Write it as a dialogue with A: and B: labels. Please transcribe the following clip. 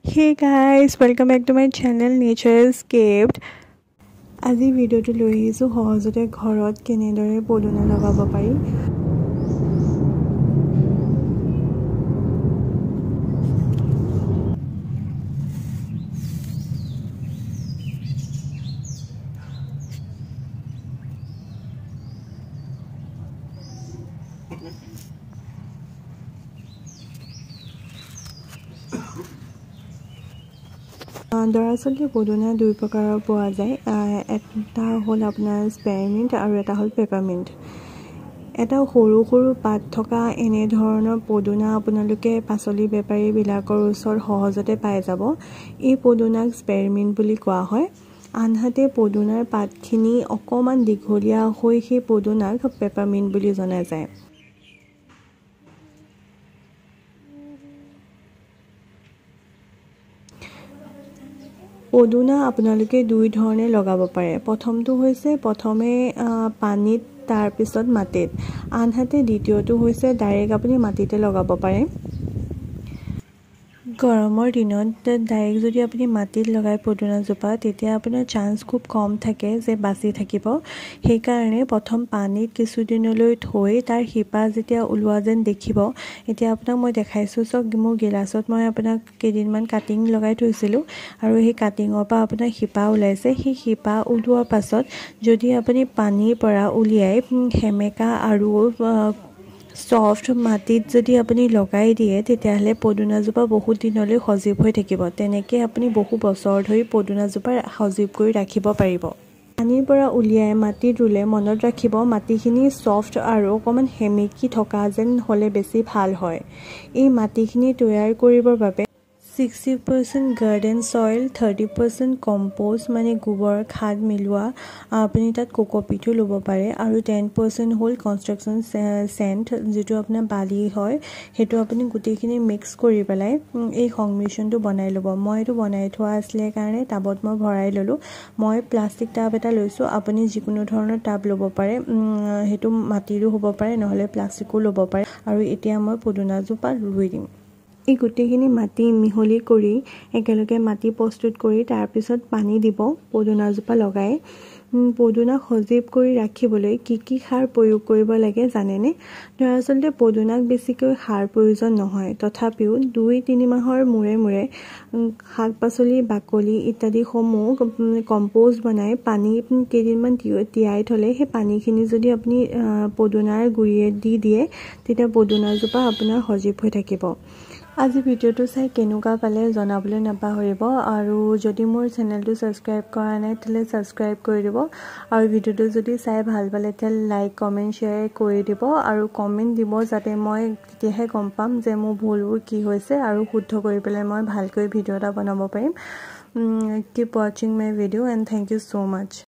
A: Hey guys, welcome back to my channel Nature Escaped. আজি ভিডিওটো লৈ আহিছো সহজতে ঘৰত কেনেদৰে পদুনা লগাব পাৰি। দৰাচলতে পদুনা দুই প্ৰকাৰৰ পোৱা যায়। এটা হ'ল আপোনাৰ স্পেয়াৰমিণ্ট আৰু এটা হ'ল পেপাৰমিণ্ট। এটা সৰু সৰু পাত থকা এনে ধৰণৰ পদুনা আপোনালোকে পাচলি বেপাৰীবিলাকৰ ওচৰত সহজতে পাই যাব। এই পদুনাক স্পেয়াৰমিণ্ট বুলি কোৱা হয়। আনহাতে পদুনাৰ পাতখিনি অকণমান দীঘলীয়া হৈ সেই পদুনাক পেপাৰমিণ্ট বুলি জনা যায়। পদুনা আপোনালোকে দুই ধৰণে লগাব পাৰে। প্ৰথমটো হৈছে প্ৰথমে পানীত তাৰপিছত মাটিত, আনহাতে দ্বিতীয়টো হৈছে ডাইৰেক্ট আপুনি মাটিতে লগাব পাৰে। গৰমৰ দিনত ডাইৰেক্ট যদি আপুনি মাটিত লগাই পদুনাজোপা তেতিয়া আপোনাৰ চান্স খুব কম থাকে যে বাচি থাকিব। সেইকাৰণে প্ৰথম পানীত কিছুদিনলৈ থৈ তাৰ শিপা যেতিয়া ওলোৱা যেন দেখিব, এতিয়া আপোনাক মই দেখাইছোঁ চাওক, মোৰ গিলাচত মই আপোনাক কেইদিনমান কাটিং লগাই থৈছিলোঁ আৰু সেই কাটিঙৰ পৰা আপোনাৰ শিপা ওলাইছে। সেই শিপা ওলোৱাৰ পাছত যদি আপুনি পানীৰ পৰা উলিয়াই সেমেকা আৰু সফ্ট মাটিত যদি আপুনি লগাই দিয়ে তেতিয়াহ'লে পদুনাজোপা বহুত দিনলৈ সজীৱ হৈ থাকিব। তেনেকৈ আপুনি বহু বছৰ ধৰি পদুনাজোপা সজীৱ কৰি ৰাখিব পাৰিব। পানীৰ পৰা উলিয়াই মাটিত ৰুলে মনত ৰাখিব, মাটিখিনি সফ্ট আৰু অকণমান সেমেকি থকা যেন হ'লে বেছি ভাল হয়। এই মাটিখিনি তৈয়াৰ কৰিবৰ বাবে 60% গাৰ্ডেন চইল, 30% কম্প'ষ্ট মানে গোবৰ খাদ মিলোৱা, আপুনি তাত কোকোপিটো ল'ব পাৰে, আৰু 10% হ'ল কনষ্ট্ৰাকশ্যন চেণ্ট, যিটো আপোনাৰ বালি হয়, সেইটো আপুনি গোটেইখিনি মিক্স কৰি পেলাই এই সংমিশ্ৰণটো বনাই ল'ব। মই এইটো বনাই থোৱা আছিলে কাৰণে টাবত মই ভৰাই ল'লোঁ। মই প্লাষ্টিক টাব এটা লৈছোঁ, আপুনি যিকোনো ধৰণৰ টাব ল'ব পাৰে, সেইটো মাটিৰো হ'ব পাৰে নহ'লে প্লাষ্টিকো ল'ব পাৰে। আৰু এতিয়া মই পদুনাজোপা ৰুই দিম। এই গোটেইখিনি মাটি মিহলি কৰি একেলগে মাটি প্ৰস্তুত কৰি তাৰপিছত পানী দিব পদুনাজোপা লগাই। পদুনা সজীৱ কৰি ৰাখিবলৈ কি কি সাৰ প্ৰয়োগ কৰিব লাগে জানেনে? দৰাচলতে পদুনাক বেছিকৈ সাৰ প্ৰয়োজন নহয়, তথাপিও 2-3 মাহৰ মূৰে মূৰে শাক পাচলি বাকলি ইত্যাদিসমূহ কম্প'ষ্ট বনাই পানী কেইদিনমান তিয়াই থ'লে সেই পানীখিনি যদি আপুনি পদুনাৰ গুৰিয়ে দি দিয়ে তেতিয়া পদুনাজোপা আপোনাৰ সজীৱ হৈ থাকিব। আজি ভিডিঅ'টো চাই কেনেকুৱা পালে জনাবলৈ নাপাহৰিব, আৰু যদি মোৰ চেনেলটো ছাবস্ক্ৰাইব কৰা নাই তেতিয়াহ'লে ছাবস্ক্ৰাইব কৰি দিব, আৰু ভিডিঅ'টো যদি চাই ভাল পালে তেতিয়াহ'লে লাইক কমেণ্ট শ্বেয়াৰ কৰি দিব, আৰু কমেণ্ট দিব যাতে মই তেতিয়াহে গম পাম যে মোৰ ভুলবোৰ কি হৈছে আৰু শুদ্ধ কৰি পেলাই মই ভালকৈ ভিডিঅ' এটা বনাব পাৰিম। কিপ ৱাচিং my video' and thank you so' much.